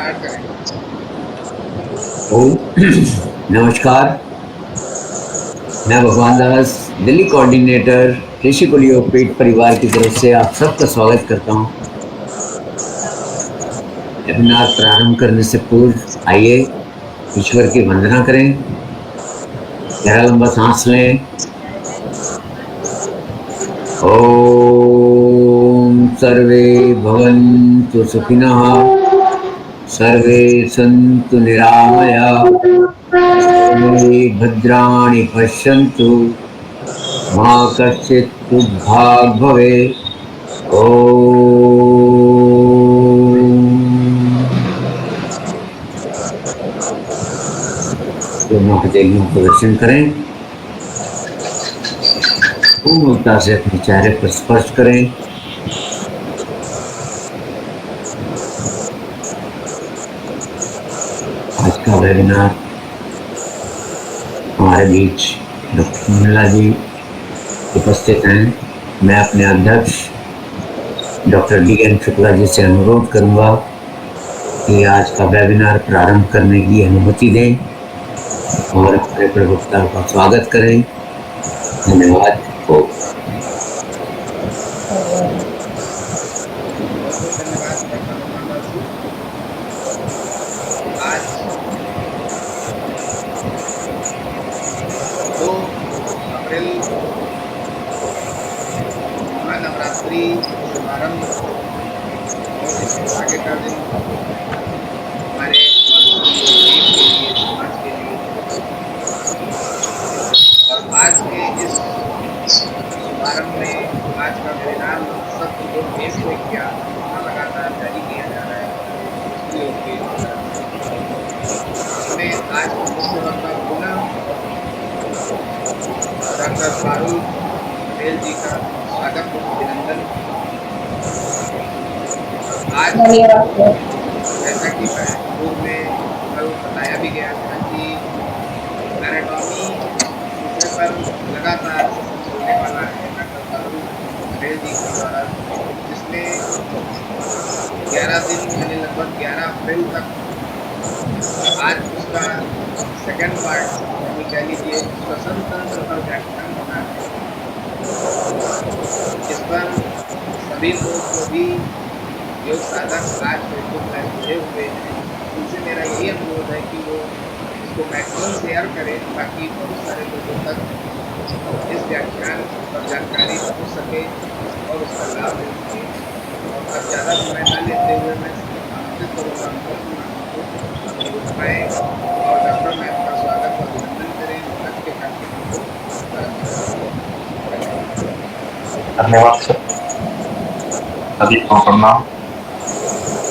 Start करें। ओम नमस्कार। मैं भगवान दास, दिल्ली कोऑर्डिनेटर ऋषि कुलियोपेट परिवार की तरफ से आप सबका स्वागत करता हूं। वेबिनार प्रारंभ करने से पूर्व आइए ईश्वर की वंदना करें। गहरा लंबा सांस लें। ओम सर्वे भवन्तु सुखिनः, सर्वे सन्तु निरामयाः, सर्वे भद्राणि पश्यन्तु, मा कश्चित् दुःखभाग् भवेत्। दोनों हथेलियों को दर्शन करें। पूर्णता से अपने चेहरे पर स्पर्श करें। आज का वेबिनार हमारे बीच डॉक्टर मंडला जी उपस्थित हैं। मैं अपने अध्यक्ष डॉक्टर DN शुक्ला जी से अनुरोध करूंगा कि आज का वेबिनार प्रारंभ करने की अनुमति दें और हमारे प्रवक्ता का स्वागत करें। धन्यवाद। बहुत धन्यवाद डॉक्टर भगवान दास जी। आज 2 अप्रैल महानवरात्रि शुभारंभ और इसके आगे का दिन हमारे मानसून देश के लिए, समाज के लिए, और आज के इस शुभारंभ में आज का वेबिनार सत्र जो देश में किया लगातार जारी किया जा रहा है योग के तरफ से, इसमें आज के मुख्य वक्ता पुनः डॉक्टर फारूक पटेल जी का स्वागत और अभिनंदन। आज जैसा कि पूर्व में कल बताया भी गया था कि एनाटॉमी विषय पर लगातार होने वाला है डॉक्टर फारूक पटेल जी के द्वारा, जिसमें 11 दिन यानी लगभग 11 अप्रैल तक आज उसका सेकेंड पार्ट यानी कह लीजिए श्वसन तंत्र पर व्याख्यान होना है। इस पर सभी लोग जो भी योग साधक आज फेसबुक लाइव जुड़े हुए हैं, उनसे मेरा यही अनुरोध है कि वो इसको मैक्सिमम शेयर करें ताकि बहुत सारे लोगों तक इस व्याख्यान पर जानकारी पहुँच सके और उसका लाभ ले सके। और अब ज़्यादा समय न लेते हुए मैं आमंत्रित करूँगा उठाएँ और डॉक्टर मैम का स्वागत और अभिनंदन करें। आज के कार्यक्रम को धन्यवाद सर। सभी को प्रणाम।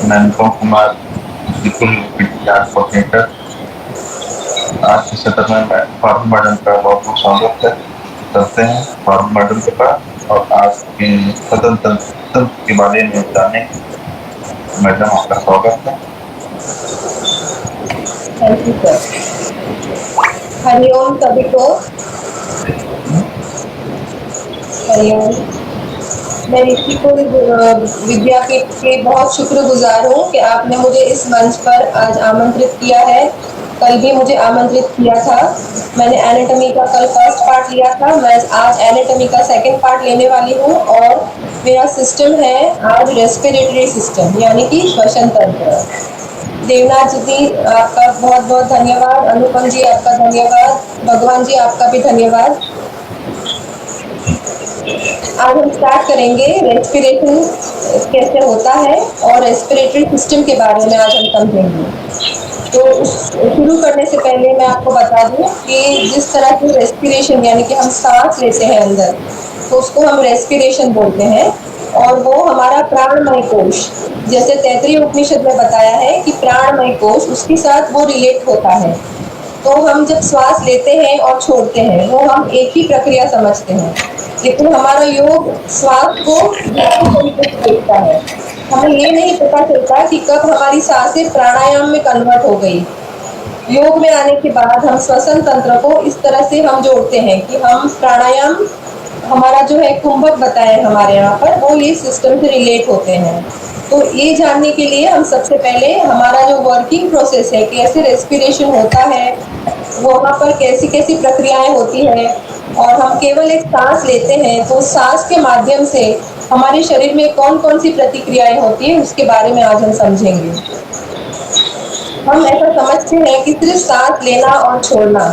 मैं अनुपम कुमार, बिल्कुल पीटीआर कोऑर्डिनेटर। आज के सत्र में मैं फॉर्म मॉडल का बहुत बहुत स्वागत है करते हैं फॉर्म मॉडल के पास, और आज के सदन तंत्र के बारे में जाने। मैडम आपका स्वागत है। Thank you sir. हरिओम सभी को। हरिओम। मैं ऋषि कुल विद्यापीठ के बहुत शुक्रगुजार हूँ कि आपने मुझे इस मंच पर आज आमंत्रित किया है। कल भी मुझे आमंत्रित किया था। मैंने एनाटॉमी का कल फर्स्ट पार्ट लिया था, मैं आज एनाटॉमी का सेकंड पार्ट लेने वाली हूँ। और मेरा सिस्टम है आज रेस्पिरेटरी सिस्टम यानी कि श्वसन तंत्र। देवनाथ जी आपका बहुत बहुत धन्यवाद, अनुपम जी आपका धन्यवाद, भगवान जी आपका भी धन्यवाद। आज हम स्टार्ट करेंगे रेस्पिरेशन कैसे होता है और रेस्पिरेटरी सिस्टम के बारे में आज हम समझेंगे। तो शुरू करने से पहले मैं आपको बता दूं कि जिस तरह से रेस्पिरेशन यानी कि हम सांस लेते हैं अंदर, तो उसको हम रेस्पिरेशन बोलते हैं। और वो हमारा प्राणमय कोश, जैसे तैत्तिरीय उपनिषद में बताया है कि प्राणमय कोश, उसके साथ वो रिलेट होता है। तो हम जब श्वास लेते हैं और छोड़ते हैं वो हम एक ही प्रक्रिया समझते हैं, लेकिन हमारा योग श्वास को देखता है। हमें ये नहीं पता चलता कि कब हमारी सांसें प्राणायाम में कन्वर्ट हो गई। योग में आने के बाद हम श्वसन तंत्र को इस तरह से हम जोड़ते हैं कि हम प्राणायाम, हमारा जो है कुंभक बताए हमारे यहाँ पर, वो ये सिस्टम से रिलेट होते हैं। तो ये जानने के लिए हम सबसे पहले हमारा जो वर्किंग प्रोसेस है, कैसे रेस्पिरेशन होता है, वहाँ पर कैसी कैसी प्रक्रियाएं होती हैं, और हम केवल एक सांस लेते हैं तो सांस के माध्यम से हमारे शरीर में कौन कौन सी प्रतिक्रियाएं होती हैं, उसके बारे में आज हम समझेंगे। हम ऐसा समझते हैं कि सिर्फ सांस लेना और छोड़ना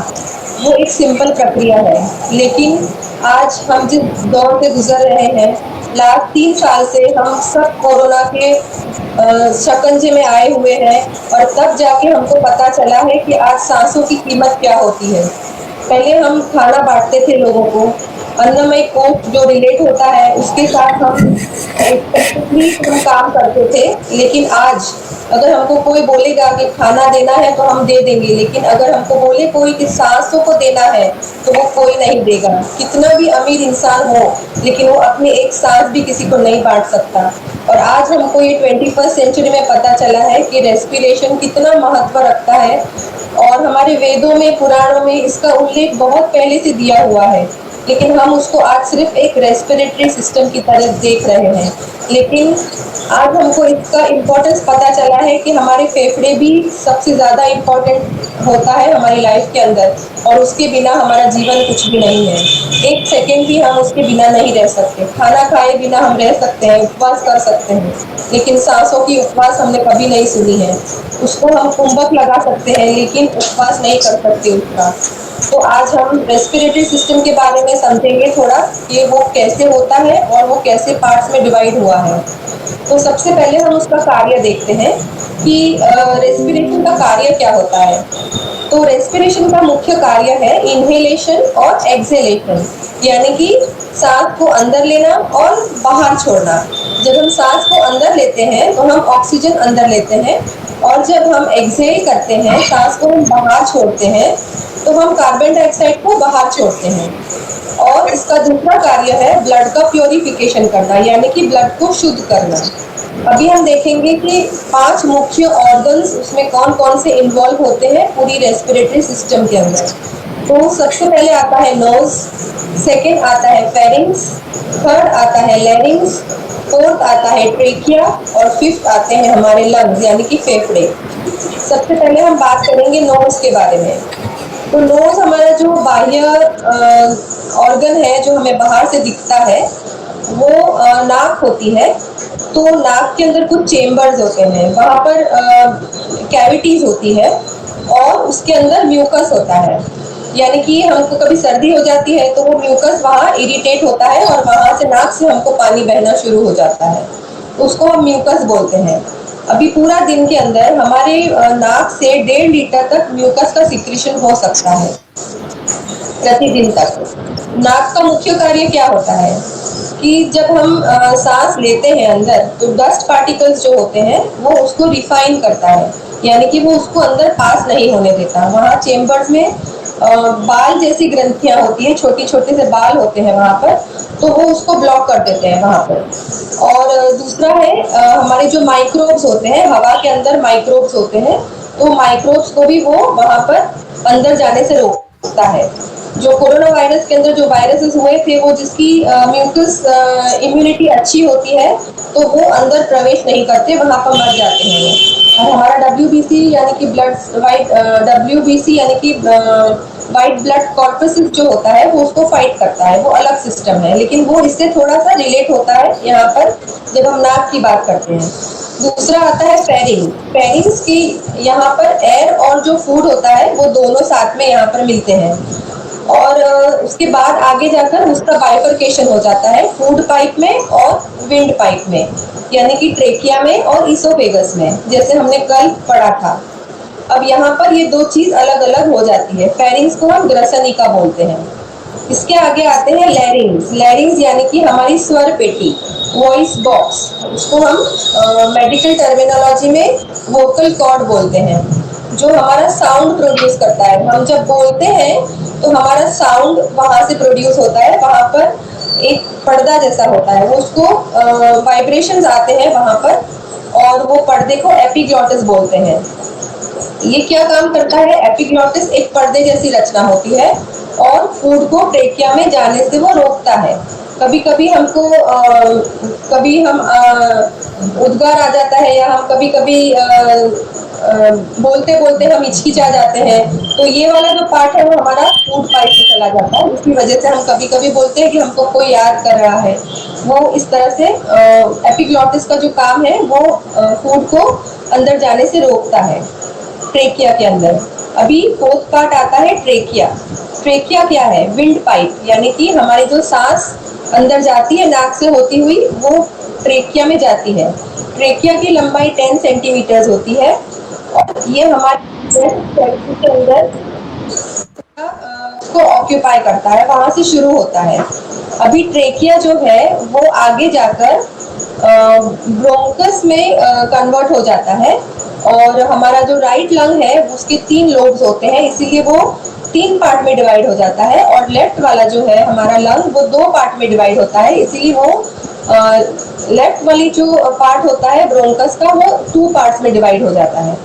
वो एक सिंपल प्रक्रिया है, लेकिन आज हम जिस दौर से गुजर रहे हैं, लास्ट 3 साल से हम सब कोरोना के शिकंजे में आए हुए हैं, और तब जाके हमको पता चला है कि आज सांसों की कीमत क्या होती है। पहले हम खाना बांटते थे लोगों को, अन्नमय कोश जो रिलेट होता है उसके साथ हम हम काम करते थे, लेकिन आज अगर हमको कोई बोलेगा कि खाना देना है तो हम दे देंगे, लेकिन अगर हमको बोले कोई कि सांसों को देना है तो वो कोई नहीं देगा। कितना भी अमीर इंसान हो, लेकिन वो अपनी एक सांस भी किसी को नहीं बांट सकता। और आज हमको ये 21st सेंचुरी में पता चला है कि रेस्पिरेशन कितना महत्व रखता है, और हमारे वेदों में, पुराणों में इसका उल्लेख बहुत पहले से दिया हुआ है, लेकिन हम उसको आज सिर्फ एक रेस्पिरेटरी सिस्टम की तरह देख रहे हैं। लेकिन आज हमको इसका इम्पोर्टेंस पता चला है कि हमारे फेफड़े भी सबसे ज़्यादा इम्पोर्टेंट होता है हमारी लाइफ के अंदर, और उसके बिना हमारा जीवन कुछ भी नहीं है। 1 सेकेंड भी हम उसके बिना नहीं रह सकते। खाना खाए बिना हम रह सकते हैं, उपवास कर सकते हैं, लेकिन सांसों की उपवास हमने कभी नहीं सुनी है। उसको हम कुंभक लगा सकते हैं, लेकिन उपवास नहीं कर सकते उसका। तो आज हम रेस्पिरेटरी सिस्टम के बारे में समझेंगे थोड़ा, कि वो कैसे होता है और वो कैसे पार्ट्स में डिवाइड हुआ है। तो सबसे पहले हम उसका कार्य देखते हैं कि रेस्पिरेशन का कार्य क्या होता है। तो रेस्पिरेशन का मुख्य कार्य है इनहेलेशन और एक्सहेलेशन, यानी कि सांस को अंदर लेना और बाहर छोड़ना। जब हम सांस को अंदर लेते हैं तो हम ऑक्सीजन अंदर लेते हैं, और जब हम एक्सहेल करते हैं, सांस को हम बाहर छोड़ते हैं, तो हम कार्बन डाइऑक्साइड को बाहर छोड़ते हैं। और इसका दूसरा कार्य है ब्लड का प्योरिफिकेशन करना, यानी कि ब्लड को शुद्ध करना। अभी हम देखेंगे कि 5 मुख्य ऑर्गन्स उसमें कौन कौन से इन्वॉल्व होते हैं पूरी रेस्पिरेटरी सिस्टम के अंदर। तो सबसे पहले आता है नोज, सेकेंड आता है फेरिंग्स, थर्ड आता है लैरिंग्स, फोर्थ आता है ट्रेकिया, और फिफ्थ आते हैं हमारे लंग्स यानी कि फेफड़े। सबसे पहले हम बात करेंगे नोज के बारे में। तो नोज हमारा जो बाह्य ऑर्गन है, जो हमें बाहर से दिखता है, वो नाक होती है। तो नाक के अंदर कुछ चेम्बर्स होते हैं, वहाँ पर कैविटीज होती है, और उसके अंदर म्यूकस होता है। यानी कि हमको कभी सर्दी हो जाती है तो वो म्यूकस वहाँ इरिटेट होता है, और वहाँ से नाक से हमको पानी बहना शुरू हो जाता है, तो उसको हम म्यूकस बोलते हैं। अभी पूरा दिन के अंदर हमारे नाक से 1.5 लीटर तक म्यूकस का सिक्रीशन हो सकता है प्रतिदिन तक। नाक का मुख्य कार्य क्या होता है कि जब हम सांस लेते हैं अंदर, तो डस्ट पार्टिकल्स जो होते हैं वो उसको रिफाइन करता है, यानी कि वो उसको अंदर पास नहीं होने देता। वहाँ चेम्बर्स में बाल जैसी ग्रंथियां होती है, छोटे छोटे से बाल होते हैं वहाँ पर, तो वो उसको ब्लॉक कर देते हैं वहाँ पर। और दूसरा है हमारे जो माइक्रोब्स होते हैं, हवा के अंदर माइक्रोब्स होते हैं, तो माइक्रोब्स को भी वो वहाँ पर अंदर जाने से रोकता है। जो कोरोना वायरस के अंदर जो वायरसेस हुए थे, वो जिसकी म्यूकस इम्यूनिटी अच्छी होती है, तो वो अंदर प्रवेश नहीं करते, वहाँ पर मर जाते हैं। और हमारा WBC यानी कि WBC यानी कि वाइट ब्लड कॉर्पसेस जो होता है, वो उसको फाइट करता है, वो अलग सिस्टम है, लेकिन वो इससे थोड़ा सा रिलेट होता है यहाँ पर जब हम नाक की बात करते हैं। दूसरा आता है फेरिंग्स की, यहाँ पर एयर और जो फूड होता है वो दोनों साथ में यहाँ पर मिलते हैं, और उसके बाद आगे जाकर उसका बाइफरकेशन हो जाता है फूड पाइप में और विंड पाइप में, यानी कि ट्रेकिया में और इसोफेगस में, जैसे हमने कल पढ़ा था। अब यहाँ पर ये 2 चीज अलग अलग हो जाती है। फेरिंग्स को हम ग्रसनिका बोलते हैं। इसके आगे आते हैं लैरिंग्स यानी कि हमारी स्वर पेटी, वॉइस बॉक्स, उसको हम मेडिकल टर्मिनोलॉजी में वोकल कॉर्ड बोलते हैं, जो हमारा साउंड प्रोड्यूस करता है। हम जब बोलते हैं तो हमारा साउंड वहाँ से प्रोड्यूस होता है, वहाँ पर एक पर्दा जैसा होता है, वो उसको वाइब्रेशंस आते हैं वहाँ पर, और वो पर्दे को एपिग्लॉटिस बोलते हैं। ये क्या काम करता है? एपिग्लॉटिस एक पर्दे जैसी रचना होती है, और फूड को ट्रेकिया में जाने से वो रोकता है। कभी कभी हमको कभी हम उद्गार आ जाता है, या हम कभी कभी बोलते बोलते हम हिचकिचा जाते हैं, तो ये वाला जो पार्ट है वो हमारा फूड पाइप में चला जाता है। इसकी वजह से हम कभी कभी बोलते हैं कि हमको कोई याद कर रहा है। वो इस तरह से एपिग्लॉटिस का जो काम है वो फूड को अंदर जाने से रोकता है ट्रेकिया के अंदर। अभी फोर्थ पार्ट आता है ट्रेकिया। ट्रेकिया क्या है? विंड पाइप, यानी कि हमारी जो सांस अंदर जाती है नाक से होती हुई, वो ट्रेकिया में जाती है। ट्रेकिया की लंबाई 10 सेंटीमीटर होती है और ये हमारे के अंदर को ऑक्यूपाई करता है, वहां से शुरू होता है। अभी ट्रेकिया जो है वो आगे जाकर ब्रोंकस में कन्वर्ट हो जाता है, और हमारा जो राइट लंग है उसके 3 लोब्स होते हैं, इसीलिए वो 3 पार्ट में डिवाइड हो जाता है। और लेफ्ट वाला जो है हमारा लंग वो 2 पार्ट में डिवाइड होता है, इसीलिए वो लेफ्ट वाली जो पार्ट होता है ब्रोंकस का वो 2 पार्ट्स में डिवाइड हो जाता है।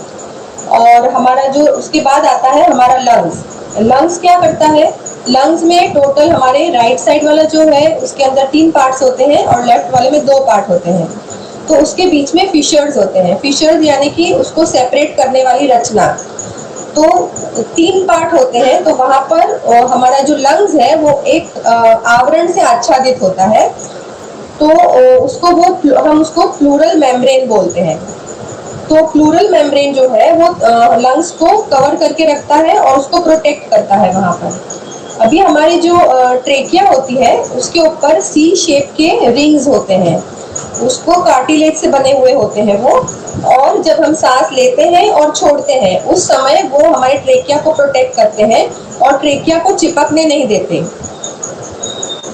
और हमारा जो उसके बाद आता है हमारा लंग्स। लंग्स क्या करता है? लंग्स में टोटल हमारे राइट साइड वाला जो है उसके अंदर 3 पार्ट्स होते हैं और लेफ्ट वाले में 2 पार्ट होते हैं। तो उसके बीच में फिशर्स होते हैं। फिशर्स यानी कि उसको सेपरेट करने वाली रचना। तो 3 पार्ट होते हैं, तो वहां पर हमारा जो लंग्स है वो एक आवरण से आच्छादित होता है, तो हम उसको प्लूरल मेम्ब्रेन बोलते हैं। तो प्लूरल मेम्ब्रेन जो है वो लंग्स को कवर करके रखता है और उसको प्रोटेक्ट करता है वहां पर। अभी हमारी जो ट्रेकिया होती है उसके ऊपर सी शेप के रिंग्स होते हैं, उसको कार्टिलेज से बने हुए होते हैं वो, और जब हम सांस लेते हैं और छोड़ते हैं उस समय वो हमारे ट्रेकिया को प्रोटेक्ट करते हैं और ट्रेकिया को चिपकने नहीं देते।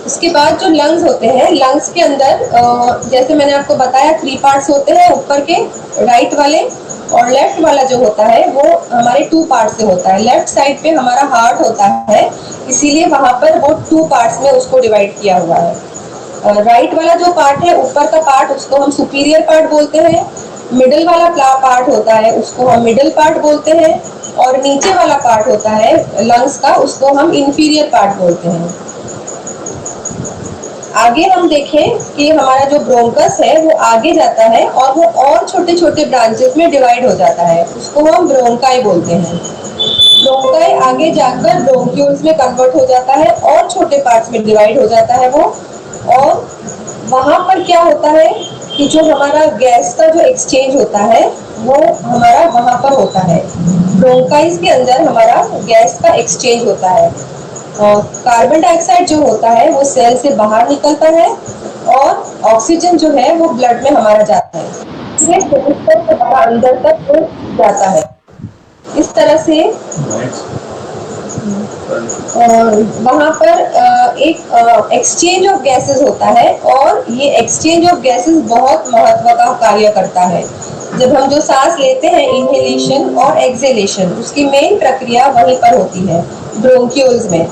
उसके बाद जो लंग्स होते हैं, लंग्स के अंदर जैसे मैंने आपको बताया 3 पार्ट्स होते हैं ऊपर के, राइट वाले, और लेफ्ट वाला जो होता है वो हमारे 2 पार्ट से होता है। लेफ्ट साइड पे हमारा हार्ट होता है, इसीलिए वहां पर वो 2 पार्ट्स में उसको डिवाइड किया हुआ है। राइट वाला जो पार्ट है ऊपर का पार्ट, उसको हम सुपीरियर पार्ट बोलते हैं। मिडल वाला पार्ट होता है उसको हम मिडल पार्ट बोलते हैं, और नीचे वाला पार्ट होता है लंग्स का, उसको हम इंफीरियर पार्ट बोलते हैं। आगे हम देखें कि हमारा जो ब्रोंकस है वो आगे जाता है और वो और छोटे छोटे ब्रांचेस में डिवाइड हो जाता है, उसको हम ब्रोंकाई बोलते हैं। ब्रोंकाई आगे जाकर ब्रोंक्यूल्स में कन्वर्ट हो जाता है और छोटे पार्ट्स में डिवाइड हो जाता है वो। और वहां पर क्या होता है कि जो हमारा गैस का जो एक्सचेंज होता है वो हमारा वहां पर होता है। ब्रोंकाइज के अंदर हमारा गैस का एक्सचेंज होता है, और कार्बन डाइऑक्साइड जो होता है वो सेल से बाहर निकलता है और ऑक्सीजन जो है वो ब्लड में हमारा जाता है, ये हमारा अंदर तक वो जाता है। इस तरह से वहां पर एक एक्सचेंज ऑफ गैसेस होता है, और ये एक्सचेंज ऑफ गैसेस बहुत महत्व का कार्य करता है। जब हम जो सांस लेते हैं इनहेलेशन और एक्सहेलेशन, उसकी मेन प्रक्रिया वहीं पर होती है ब्रोंक्यूल्स में।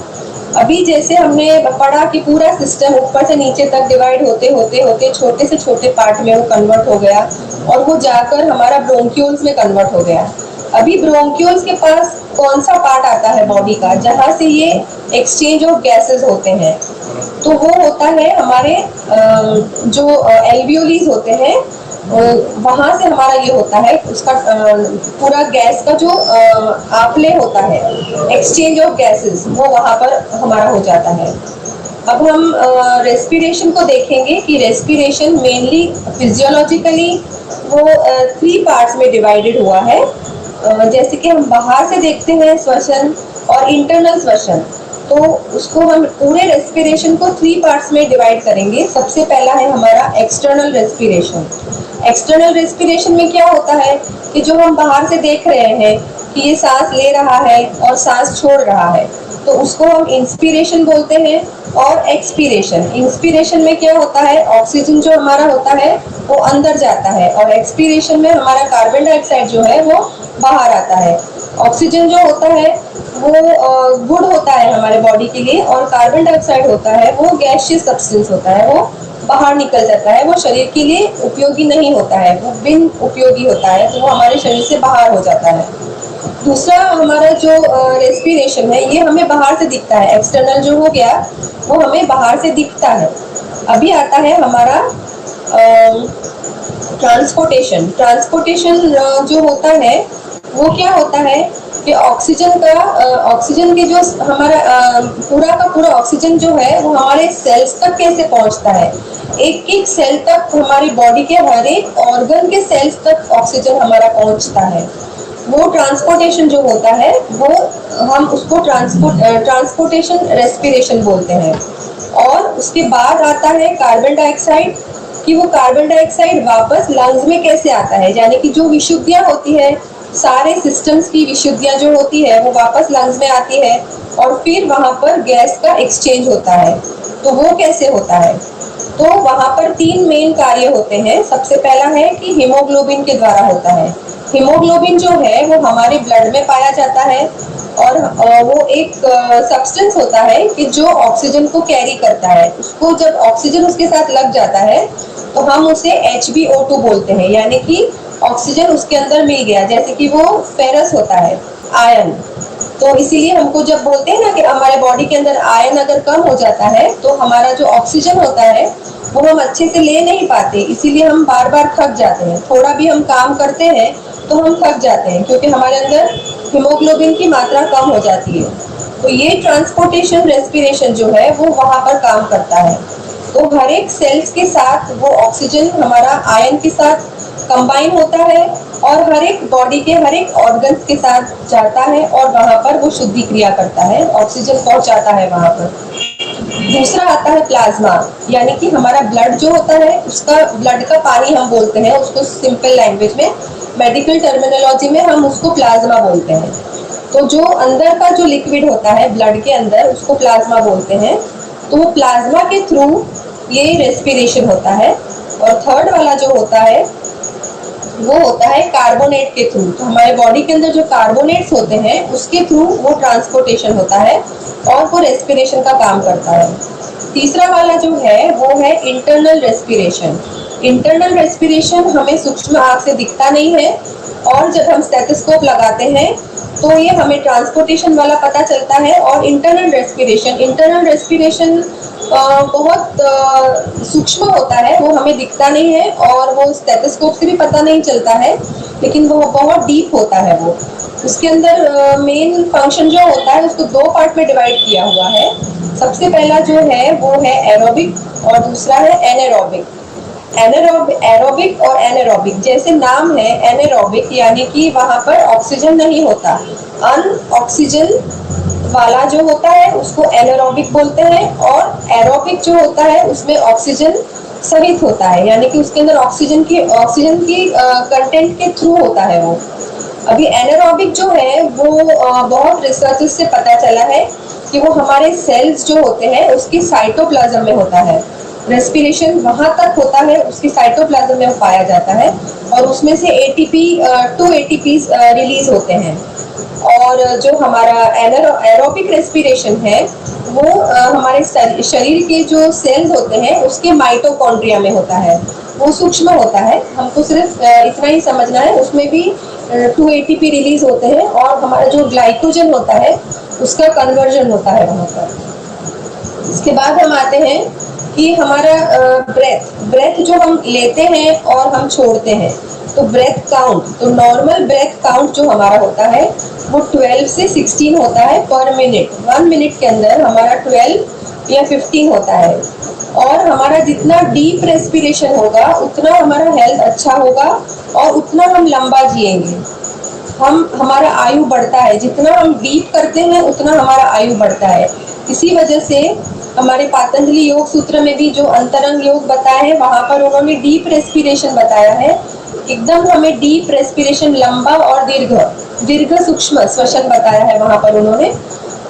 अभी जैसे हमने पढ़ा कि पूरा सिस्टम ऊपर से नीचे तक डिवाइड होते होते होते छोटे से छोटे पार्ट में वो कन्वर्ट हो गया और वो जाकर हमारा ब्रोंक्यूल्स में कन्वर्ट हो गया। अभी ब्रोंक्यूल्स के पास कौन सा पार्ट आता है बॉडी का जहाँ से ये एक्सचेंज ऑफ गैसेस होते हैं? तो वो होता है हमारे जो एल्वियोलीज होते हैं, वहां से हमारा ये होता है, उसका पूरा गैस का जो आपले होता है, एक्सचेंज ऑफ गैसेस, वो वहां पर हमारा हो जाता है। अब हम रेस्पिरेशन को देखेंगे कि रेस्पिरेशन मेनली फिजियोलॉजिकली वो 3 पार्ट्स में डिवाइडेड हुआ है। जैसे कि हम बाहर से देखते हैं श्वसन और इंटरनल श्वसन, तो उसको हम पूरे रेस्पिरेशन को 3 पार्ट्स में डिवाइड करेंगे। सबसे पहला है हमारा एक्सटर्नल रेस्पिरेशन। एक्सटर्नल रेस्पिरेशन में क्या होता है कि जो हम बाहर से देख रहे हैं कि ये सांस ले रहा है और सांस छोड़ रहा है, तो उसको हम इंस्पिरेशन बोलते हैं। और एक्सपीरेशन, इंस्पिरेशन में क्या होता है, ऑक्सीजन जो हमारा होता है वो अंदर जाता है, और एक्सपीरेशन में हमारा कार्बन डाइऑक्साइड जो है वो बाहर आता है। ऑक्सीजन जो होता है वो गुड होता है हमारे बॉडी के लिए, और कार्बन डाइऑक्साइड होता है वो गैसियस सब्सटेंस होता है, वो बाहर निकल जाता है, वो शरीर के लिए उपयोगी नहीं होता है, वो बिन उपयोगी होता है, तो वो हमारे शरीर से बाहर हो जाता है। दूसरा हमारा जो रेस्पिरेशन है ये हमें बाहर से दिखता है, एक्सटर्नल जो हो गया वो हमें बाहर से दिखता है। अभी आता है हमारा ट्रांसपोर्टेशन। ट्रांसपोर्टेशन जो होता है वो क्या होता है कि ऑक्सीजन के जो हमारा पूरा का पूरा ऑक्सीजन जो है वो हमारे सेल्स तक कैसे पहुंचता है। एक एक सेल तक, हमारी बॉडी के हर एक ऑर्गन के सेल्स तक ऑक्सीजन हमारा पहुंचता है। वो ट्रांसपोर्टेशन जो होता है वो हम उसको ट्रांसपोर्टेशन रेस्पिरेशन बोलते हैं। और उसके बाद आता है कार्बन डाइऑक्साइड, कि वो कार्बन डाइऑक्साइड वापस लंग्स में कैसे आता है, यानी कि जो विशुद्धियां होती है, सारे सिस्टम्स की विशुद्धियां जो होती है वो वापस लंग्स में आती है और फिर वहां पर गैस का एक्सचेंज होता है। तो वो कैसे होता है, तो वहां पर 3 मेन कार्य होते हैं। सबसे पहला है कि हीमोग्लोबिन के द्वारा होता है। हीमोग्लोबिन जो है वो हमारे ब्लड में पाया जाता है और वो एक सब्सटेंस होता है कि जो ऑक्सीजन को कैरी करता है। उसको जब ऑक्सीजन उसके साथ लग जाता है तो हम उसे HbO2 बोलते हैं, यानी कि ऑक्सीजन उसके अंदर मिल गया, जैसे कि वो फेरस होता है, आयन। तो इसीलिए हमको जब बोलते हैं ना कि हमारे बॉडी के अंदर आयन अगर कम हो जाता है तो हमारा जो ऑक्सीजन होता है वो हम अच्छे से ले नहीं पाते, इसीलिए हम बार बार थक जाते हैं। थोड़ा भी हम काम करते हैं तो हम थक जाते हैं क्योंकि हमारे अंदर हीमोग्लोबिन की मात्रा कम हो जाती है। तो ये ट्रांसपोर्टेशन रेस्पिरेशन जो है वो वहां पर काम करता है। तो हर एक सेल्स के साथ वो ऑक्सीजन हमारा आयन के साथ कंबाइन होता है और हर एक बॉडी के हर एक ऑर्गन्स के साथ जाता है और वहां पर वो शुद्धि क्रिया करता है, ऑक्सीजन पहुंचाता है वहां पर। दूसरा आता है प्लाज्मा, यानी कि हमारा ब्लड जो होता है उसका, ब्लड का पानी हम बोलते हैं उसको सिंपल लैंग्वेज में, मेडिकल टर्मिनोलॉजी में हम उसको प्लाज्मा बोलते हैं। तो जो अंदर का जो लिक्विड होता है ब्लड के अंदर उसको प्लाज्मा बोलते हैं। तो वो प्लाज्मा के थ्रू ये रेस्पिरेशन होता है। और थर्ड वाला जो होता है वो होता है कार्बोनेट के थ्रू। तो हमारे बॉडी के अंदर जो कार्बोनेट्स होते हैं उसके थ्रू वो ट्रांसपोर्टेशन होता है और वो रेस्पिरेशन का काम करता है। तीसरा वाला जो है वो है इंटरनल रेस्पिरेशन। इंटरनल रेस्पिरेशन हमें सूक्ष्म आंख से दिखता नहीं है और जब हम स्टेथोस्कोप लगाते हैं तो ये हमें ट्रांसपोर्टेशन वाला पता चलता है। और इंटरनल रेस्पिरेशन बहुत सूक्ष्म होता है, वो हमें दिखता नहीं है और वो स्टेथोस्कोप से भी पता नहीं चलता है, लेकिन वो बहुत डीप होता है। वो उसके अंदर मेन फंक्शन जो होता है उसको 2 पार्ट में डिवाइड किया हुआ है। सबसे पहला जो है वो है एरोबिक और दूसरा है एनारोबिक। एरोबिक और एनारोबिक, जैसे नाम है एनारोबिक यानी कि वहां पर ऑक्सीजन नहीं होता, अनऑक्सीजन वाला जो होता है उसको एनारोबिक बोलते हैं। और एरोबिक जो होता है उसमें ऑक्सीजन सहित होता है, यानी कि उसके अंदर ऑक्सीजन की कंटेंट के थ्रू होता है वो। अभी एनारोबिक जो है वो बहुत रिसर्च से पता चला है कि वो हमारे सेल्स जो होते हैं उसकी साइटोप्लाज्म में होता है। रेस्पिरेशन वहां तक होता है, उसकी साइटोप्लाज्म में पाया जाता है और उसमें से 2 ATP रिलीज होते हैं। और जो हमारा एरोबिक रेस्पिरेशन है वो हमारे शरीर के जो सेल्स होते हैं उसके माइटोकॉन्ड्रिया में होता है, वो सूक्ष्म होता है। हमको सिर्फ इतना ही समझना है, उसमें भी 2 ATP रिलीज होते हैं और हमारा जो ग्लाइकोजन होता है उसका कन्वर्जन होता है वहाँ पर। इसके बाद हम आते हैं कि हमारा ब्रेथ जो हम लेते हैं और हम छोड़ते हैं, तो ब्रेथ काउंट, तो नॉर्मल ब्रेथ काउंट जो हमारा होता है वो 12 से 16 होता है पर मिनट। 1 मिनट के अंदर हमारा 12 या 15 होता है। और हमारा जितना डीप रेस्पिरेशन होगा उतना हमारा हेल्थ अच्छा होगा और उतना हम लंबा जिएंगे। हमारा आयु बढ़ता है, जितना हम डीप करते हैं उतना हमारा आयु बढ़ता है। इसी वजह से हमारे पातंजलि योग सूत्र में भी जो अंतरंग योग बताया है वहां पर उन्होंने डीप रेस्पिरेशन बताया है। एकदम हमें डीप रेस्पिरेशन, लंबा और दीर्घ सूक्ष्म श्वसन बताया है वहां पर उन्होंने।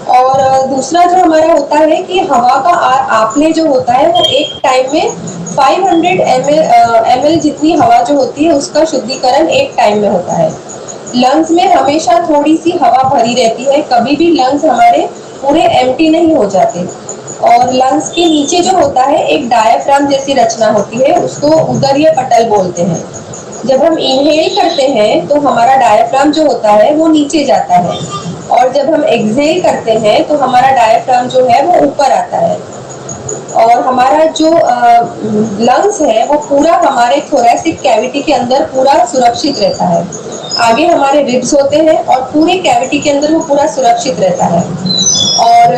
और दूसरा जो हमारा होता है कि हवा का आपने जो होता है वो एक टाइम में 500 ml जितनी हवा जो होती है उसका शुद्धिकरण एक टाइम में होता है। लंग्स में हमेशा थोड़ी सी हवा भरी रहती है, कभी भी लंग्स हमारे पूरे एम्प्टी नहीं हो जाते। और लंग्स के नीचे जो होता है एक डायाफ्राम जैसी रचना होती है, उसको उदरीय पटल बोलते हैं। जब हम इनहेल करते हैं तो हमारा डायाफ्राम जो होता है वो नीचे जाता है और जब हम एक्सहेल करते हैं तो हमारा डायाफ्राम जो है वो ऊपर आता है। और हमारा जो लंग्स है वो पूरा हमारे थोरैसिक कैविटी के अंदर पूरा सुरक्षित रहता है। आगे हमारे रिब्स होते हैं और पूरे कैविटी के अंदर वो पूरा सुरक्षित रहता है। और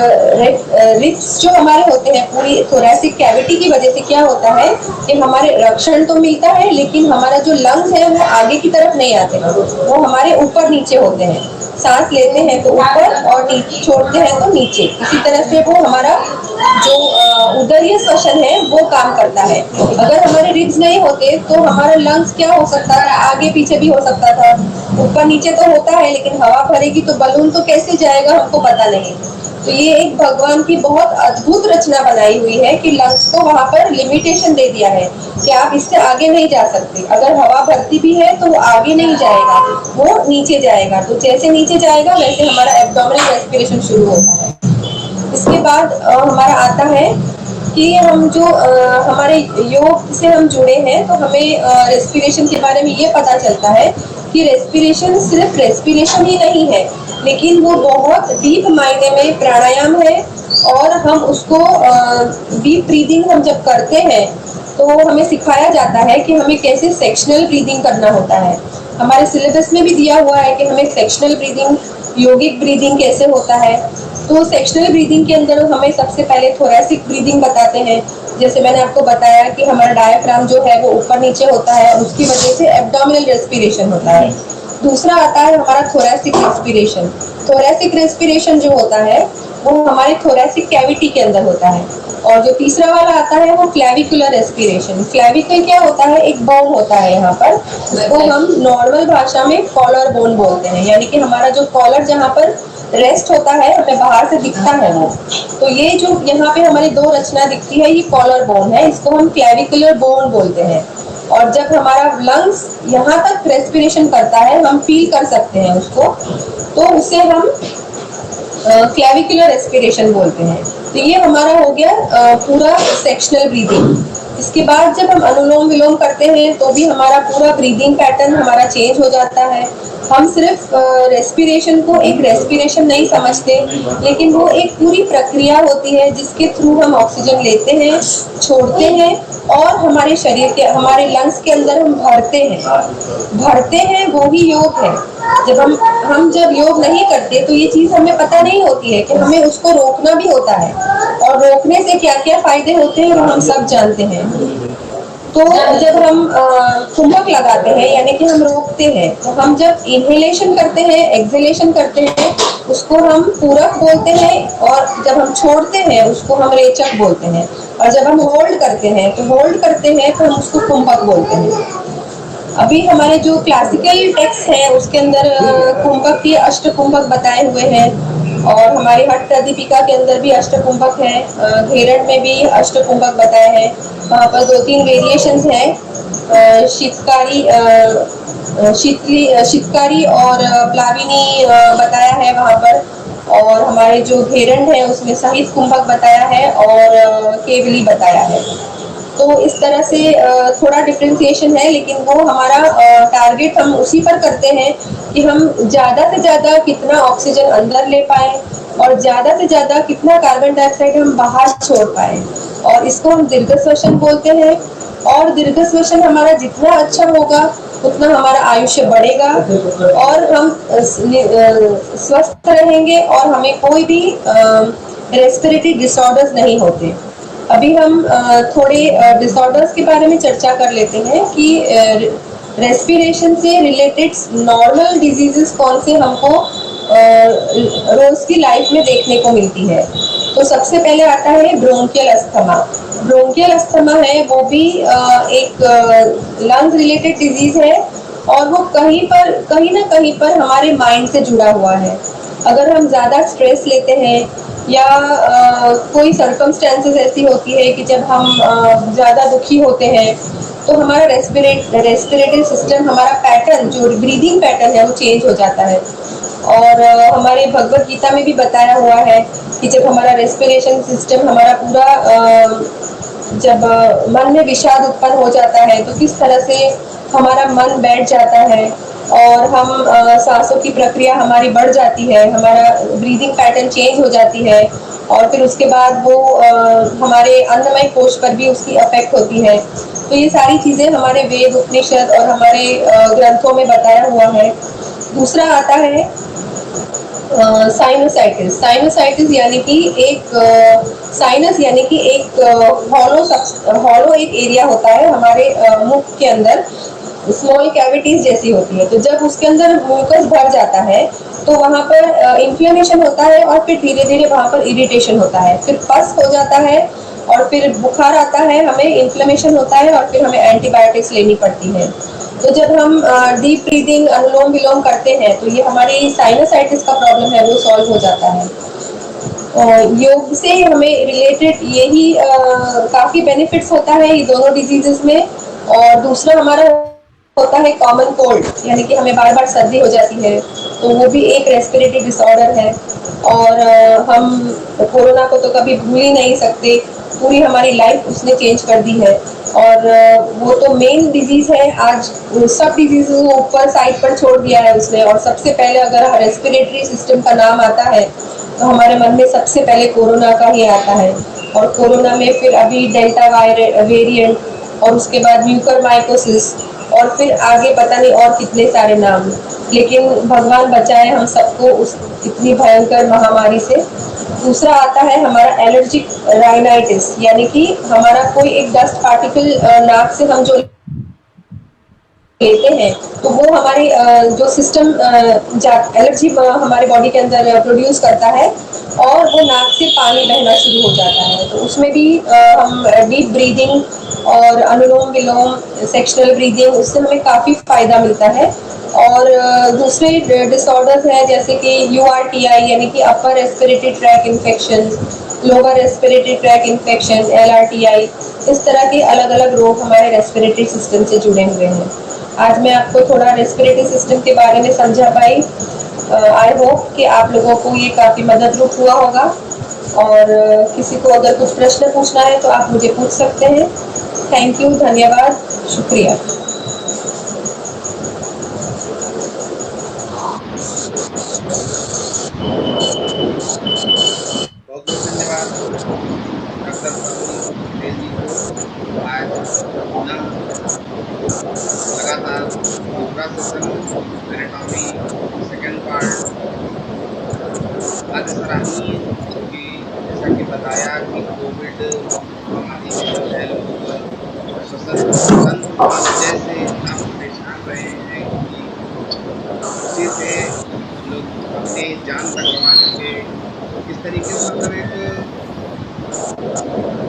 रिब्स जो हमारे होते हैं पूरी थोरैसिक कैविटी की वजह से क्या होता है कि हमारे रक्षण तो मिलता है, लेकिन हमारा जो लंग्स है वो आगे की तरफ नहीं आते हैं, वो हमारे ऊपर नीचे होते हैं। सांस लेते हैं तो ऊपर और नीचे छोड़ते हैं तो नीचे। इसी तरह से वो हमारा जो उदरीय श्वसन है वो काम करता है। अगर हमारे रिब्स नहीं होते तो हमारा लंग्स क्या हो सकता था, आगे पीछे भी हो सकता था। ऊपर नीचे तो होता है, लेकिन हवा भरेगी तो बलून तो कैसे जाएगा हमको पता नहीं। तो ये एक भगवान की बहुत अद्भुत रचना बनाई हुई है कि लंग्स को वहां पर लिमिटेशन दे दिया है कि आप इससे आगे नहीं जा सकते। अगर हवा भरती भी है तो वो आगे नहीं जाएगा, वो नीचे जाएगा। तो जैसे नीचे जाएगा वैसे हमारा एब्डोमिनल रेस्पिरेशन शुरू होता है। इसके बाद हमारा आता है कि हम जो हमारे योग से हम जुड़े हैं तो हमें रेस्पिरेशन के बारे में ये पता चलता है कि रेस्पिरेशन सिर्फ रेस्पिरेशन ही नहीं है, लेकिन वो बहुत डीप मायने में प्राणायाम है। और हम उसको डीप ब्रीदिंग हम जब करते हैं तो हमें सिखाया जाता है कि हमें कैसे सेक्शनल ब्रीदिंग करना होता है। हमारे सिलेबस में भी दिया हुआ है कि हमें सेक्शनल ब्रीदिंग, योगिक ब्रीदिंग कैसे होता है। तो सेक्शनल ब्रीदिंग के अंदर हमें सबसे पहले थोरैसिक ब्रीदिंग बताते हैं। जैसे मैंने आपको बताया कि हमारा डायफ्राम जो है वो ऊपर नीचे होता है और उसकी वजह से एब्डोमिनल रेस्पिरेशन होता है। दूसरा आता है हमारा थोरैसिक रेस्पिरेशन। थोरैसिक रेस्पिरेशन जो होता है वो हमारे थोरैसिक कैविटी के अंदर होता है। और जो तीसरा वाला आता है वो क्लैविकुलर रेस्पिरेशन। क्लैविकल क्या होता है, एक बोन होता है यहाँ पर, उसको हम नॉर्मल भाषा में कॉलर बोन बोलते हैं, यानी कि हमारा जो कॉलर जहाँ पर रेस्ट होता है हमें बाहर से दिखता है वो। तो ये जो यहाँ पे हमारी दो रचना दिखती है ये कॉलर बोन है, इसको हम क्लैविकुलर बोन बोलते हैं। और जब हमारा लंग्स यहाँ तक रेस्पिरेशन करता है, हम फील कर सकते हैं उसको, तो उसे हम क्लैविकुलर रेस्पिरेशन बोलते हैं। तो ये हमारा हो गया पूरा सेक्शनल ब्रीदिंग। इसके बाद जब हम अनुलोम विलोम करते हैं तो भी हमारा पूरा ब्रीदिंग पैटर्न हमारा चेंज हो जाता है। हम सिर्फ रेस्पिरेशन को एक रेस्पिरेशन नहीं समझते, लेकिन वो एक पूरी प्रक्रिया होती है जिसके थ्रू हम ऑक्सीजन लेते हैं, छोड़ते हैं और हमारे शरीर के, हमारे लंग्स के अंदर हम भरते हैं, वो ही योग है। जब हम जब योग नहीं करते तो ये चीज हमें पता नहीं होती है कि हमें उसको रोकना भी होता है, और रोकने से क्या क्या फायदे होते हैं वो हम सब जानते हैं। तो जब हम कुंभक लगाते हैं यानी कि हम रोकते हैं, तो हम जब इनहेलेशन करते हैं, एक्सहेलेशन करते हैं, उसको हम पूरक बोलते हैं, और जब हम छोड़ते हैं उसको हम रेचक बोलते हैं। और जब हम होल्ड करते हैं तो हम उसको कुंभक बोलते हैं। अभी हमारे जो क्लासिकल टेक्स्ट है उसके अंदर कुंभक के अष्टकुंभक बताए हुए हैं, और हमारे हठ प्रदीपिका के अंदर भी अष्टकुंभक है, घेरड़ में भी अष्टकुंभक बताए हैं। वहाँ पर 2-3 वेरिएशंस हैं, शीतकारी और प्लाविनी बताया है वहाँ पर, और हमारे जो घेरंड है उसमें सहित कुंभक बताया है और केवली बताया है। तो इस तरह से थोड़ा डिफ्रेंसिएशन है, लेकिन वो हमारा टारगेट हम उसी पर करते हैं कि हम ज़्यादा से ज़्यादा कितना ऑक्सीजन अंदर ले पाए और ज़्यादा से ज़्यादा कितना कार्बन डाइऑक्साइड हम बाहर छोड़ पाए, और इसको हम दीर्घ श्वसन बोलते हैं। और दीर्घ श्वसन हमारा जितना अच्छा होगा उतना हमारा आयुष्य बढ़ेगा और हम स्वस्थ रहेंगे और हमें कोई भी रेस्पिरेटरी डिसऑर्डर्स नहीं होते। अभी हम थोड़े डिसऑर्डर्स के बारे में चर्चा कर लेते हैं कि रेस्पिरेशन से रिलेटेड नॉर्मल डिजीजेस कौन से हमको रोज की लाइफ में देखने को मिलती है। तो सबसे पहले आता है ब्रोंकियल अस्थमा। ब्रोंकियल अस्थमा है वो भी एक लंग्स रिलेटेड डिजीज है, और वो कहीं ना कहीं पर हमारे माइंड से जुड़ा हुआ है। अगर हम ज़्यादा स्ट्रेस लेते हैं या कोई सर्कमस्टेंसेस ऐसी होती है कि जब हम ज़्यादा दुखी होते हैं तो हमारा रेस्पिरेटरी सिस्टम, हमारा पैटर्न जो ब्रीदिंग पैटर्न है वो चेंज हो जाता है। और हमारे भगवत गीता में भी बताया हुआ है कि जब हमारा रेस्पिरेशन सिस्टम हमारा पूरा जब मन में विषाद उत्पन्न हो जाता है तो किस तरह से हमारा मन बैठ जाता है। और हम सांसों की प्रक्रिया हमारी बढ़ जाती है, हमारा ब्रीदिंग पैटर्न चेंज हो जाती है और फिर उसके बाद वो हमारे अन्नमय कोश पर भी उसकी अफेक्ट होती है। तो ये सारी चीज़ें हमारे वेद उपनिषद और हमारे ग्रंथों में बताया हुआ है। दूसरा आता है साइनोसाइटिस। साइनोसाइटिस यानी कि एक साइनस यानी कि एक हॉलो एक एरिया होता है हमारे मुख के अंदर, स्मॉल कैविटीज जैसी होती है। तो जब उसके अंदर म्यूकस भर जाता है तो वहाँ पर इन्फ्लेमेशन होता है और फिर धीरे धीरे वहाँ पर इरिटेशन होता है, फिर पस हो जाता है और फिर बुखार आता है, हमें इन्फ्लेमेशन होता है और फिर हमें एंटीबायोटिक्स लेनी पड़ती है। तो जब हम डीप ब्रीदिंग अनुलोम विलोम करते हैं तो ये हमारी साइनसाइटिस का प्रॉब्लम है वो सॉल्व हो जाता है। योग से हमें रिलेटेड यही काफ़ी बेनिफिट्स होता है ये दोनों डिजीजेस में। और दूसरा हमारा होता है कॉमन कोल्ड, यानी कि हमें बार बार सर्दी हो जाती है, तो वो भी एक रेस्पिरेटरी डिसऑर्डर है। और हम कोरोना को तो कभी भूल ही नहीं सकते, पूरी हमारी लाइफ उसने चेंज कर दी है। और वो तो मेन डिजीज है, आज सब डिजीज को ऊपर साइड पर छोड़ दिया है उसने। और सबसे पहले अगर रेस्पिरेटरी सिस्टम का नाम आता है तो हमारे मन में सबसे पहले कोरोना का ही आता है। और कोरोना में फिर अभी डेल्टा वेरिएंट और उसके बाद म्यूकरमाइकोसिस और फिर आगे पता नहीं और कितने सारे नाम। लेकिन भगवान बचाए हम सबको उस इतनी भयंकर महामारी से। दूसरा आता है हमारा एलर्जिक राइनाइटिस, यानी कि हमारा कोई एक डस्ट पार्टिकल नाक से हम जो लेते हैं तो वो हमारे जो सिस्टम एलर्जी हमारे बॉडी के अंदर प्रोड्यूस करता है और वो नाक से पानी बहना शुरू हो जाता है। तो उसमें भी हम डीप ब्रीदिंग और अनुलोम विलोम सेक्शनल ब्रीदिंग, उससे हमें काफ़ी फायदा मिलता है। और दूसरे डिसऑर्डर्स हैं जैसे कि URTI यानी कि upper respiratory tract infection, lower respiratory tract infection LRTI, इस तरह के अलग अलग रोग हमारे रेस्पिरेटरी सिस्टम से जुड़े हुए हैं। आज मैं आपको थोड़ा रेस्पिरेटरी सिस्टम के बारे में समझा पाई। आई होप कि आप लोगों को ये काफ़ी मददरूप हुआ होगा। और किसी को अगर कुछ प्रश्न पूछना है तो आप मुझे पूछ सकते हैं। थैंक यू, धन्यवाद, शुक्रिया। बहुत बहुत धन्यवाद डॉक्टर स्वामी पटेल जी को। आज पुनः लगातार दूसरा सेशन एनाटॉमी सेकेंड पार्ट अति सराहनीय, क्योंकि जैसा कि बताया कि कोविड महामारी में जो है लोग श्वसन की वजह से इतना परेशान रहे हैं कि उसी से लोग अपनी जान तक गंवा चुके। इस तरीके से मतलब एक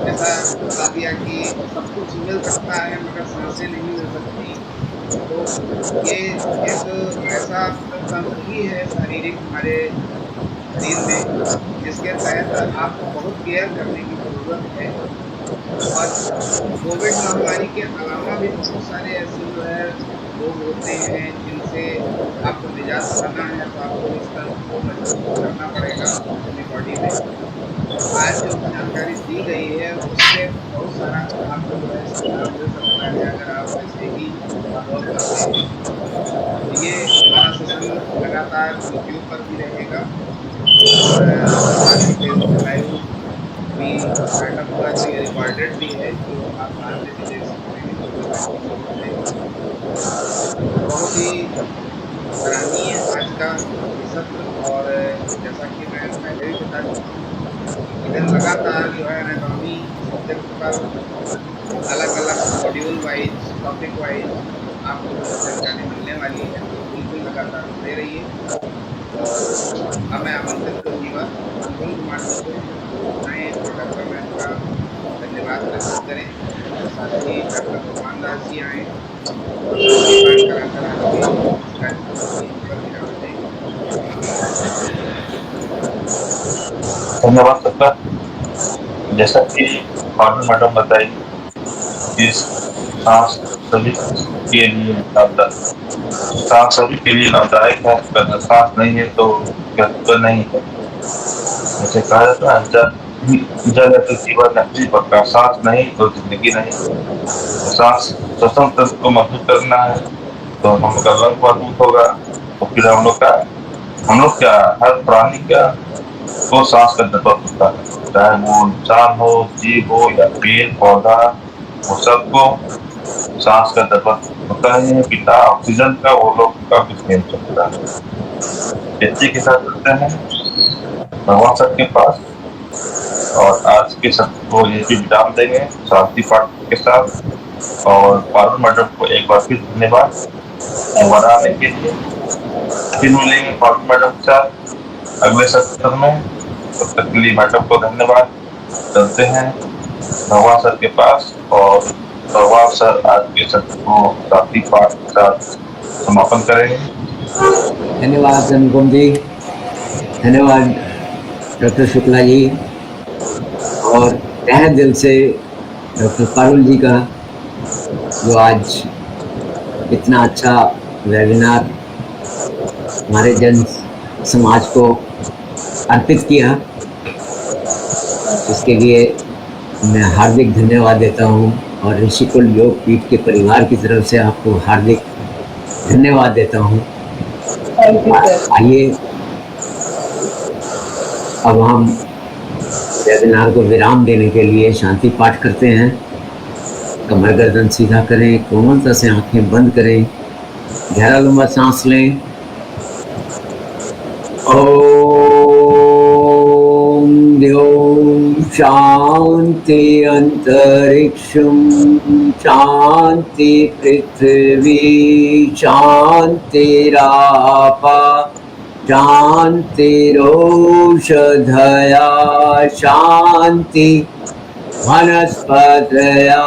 ऐसा बता दिया कि सब कुछ मिल सकता है मगर सांसें नहीं मिल सकती। तो ये एक ऐसा मतलब तंत्र ही है शारीरिक हमारे शरीर में, जिसके तहत आपको बहुत केयर करने की ज़रूरत है। और कोविड महामारी के अलावा भी बहुत सारे ऐसे जो है रोग होते हैं जिनसे आपको निजात पाना है, तो आपको इस तंत्र को मजबूत करना पड़ेगा अपनी बॉडी में। आज जो जानकारी दी गई है उससे बहुत सारा आपको जो है लाभ मिल सकता है अगर आप ऐसे ही फॉलो करते हैं। तो ये हमारा सेशन लगातार यूट्यूब पर भी रहेगा और हमारे फेसबुक लाइव भी स्टार्टअप हुआ, तो ये रिकॉर्डेड भी है जो आप बाद में भी देख सकते हैं, कोई बात की जरूरत नहीं। तो बहुत ही सराहनीय आज का ये सत्र। और जैसा कि मैं पहले भी बता चुका हूँ, इधर लगातार जो है एनाटॉमी सब्जेक्ट पर अलग अलग मॉड्यूल वाइज टॉपिक वाइज आपको जो है जानकारी मिलने वाली है, तो बिल्कुल लगातार जुड़े रहिए। और अब मैं आमंत्रित करूँगा अनुपम कुमार जी को जो आए प्रोडक्ट में उनका धन्यवाद प्रस्तुत करें, और साथ ही डॉक्टर भगवान दास जी आए और शांति पाठ कराकर आपके इस कार्यक्रम को यहीं पर विराम दें। धन्यवाद सर। जैसा कि फार्मर मैडम बताई कि सांस सभी के लिए सांस सभी के लिए लाभदायक है, अगर सांस नहीं है तो तो नहीं है। जैसे कहा जाता है जल है तो जीवन है, जी पक्का, सांस नहीं तो जिंदगी नहीं। तो सांस श्वसन तंत्र को मजबूत करना है, तो हम लोग का लंग मजबूत होगा, तो फिर हम लोग क्या, हर प्राणी का तो सांस का जरूरत होता है, चाहे वो इंसान हो, जीव हो या पेड़ पौधा, वो सबको सांस का जरूरत होता है। बिना ऑक्सीजन का वो लोग का कुछ नहीं हो सकता। इसी के साथ चलते हैं भगवान सर के पास, और आज के सत्र को ये भी विराम देंगे शांति पाठ के साथ। और पारुल मैडम को एक बार फिर धन्यवाद दोबारा आने के लिए। फिर मिलेंगे पारुल मैडम के साथ अगले सत्र में। तब तक के लिए मैडम को धन्यवाद। चलते हैं भगवान सर के पास, और भगवान सर आज के सत्र को शांति पाठ के साथ समापन करेंगे। धन्यवाद अनुपम जी, धन्यवाद डॉक्टर शुक्ला जी, और तहे दिल से डॉक्टर पारुल जी का जो आज इतना अच्छा वेबिनार हमारे जन समाज को अर्पित किया, इसके लिए मैं हार्दिक धन्यवाद देता हूँ, और ऋषिकुल योग पीठ के परिवार की तरफ से आपको हार्दिक धन्यवाद देता हूँ। आइए अब हम वेबिनार को विराम देने के लिए शांति पाठ करते हैं। कमर गर्दन सीधा करें, कोमलता से आंखें बंद करें, गहरा लंबा सांस लें। ओम द्यौं शांति अंतरिक्षं शांति पृथ्वी शांतिरापा शांतिरोषधया शांति वनस्पतया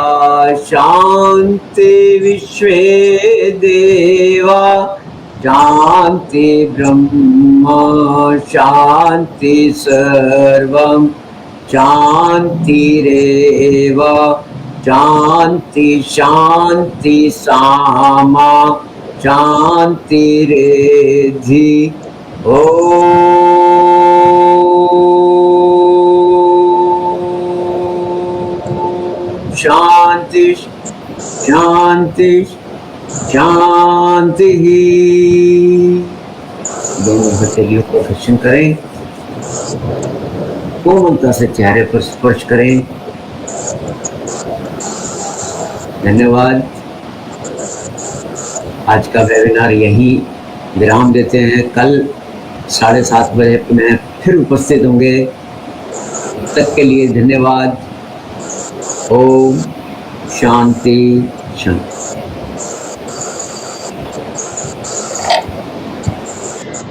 शांति विश्वे देवा शांति ब्रह्मा शांति सर्वं शांतिरेव शांति शांति सामा शांतिरेधि। शांति शांति शांति। दोनों हथेलियों को घर्षण करें, कोमलता से चेहरे पर स्पर्श करें। धन्यवाद। आज का वेबिनार यही विराम देते हैं। कल 7:30 बजे पुनः फिर उपस्थित होंगे। तब तक के लिए धन्यवाद। ओम शांति शांति।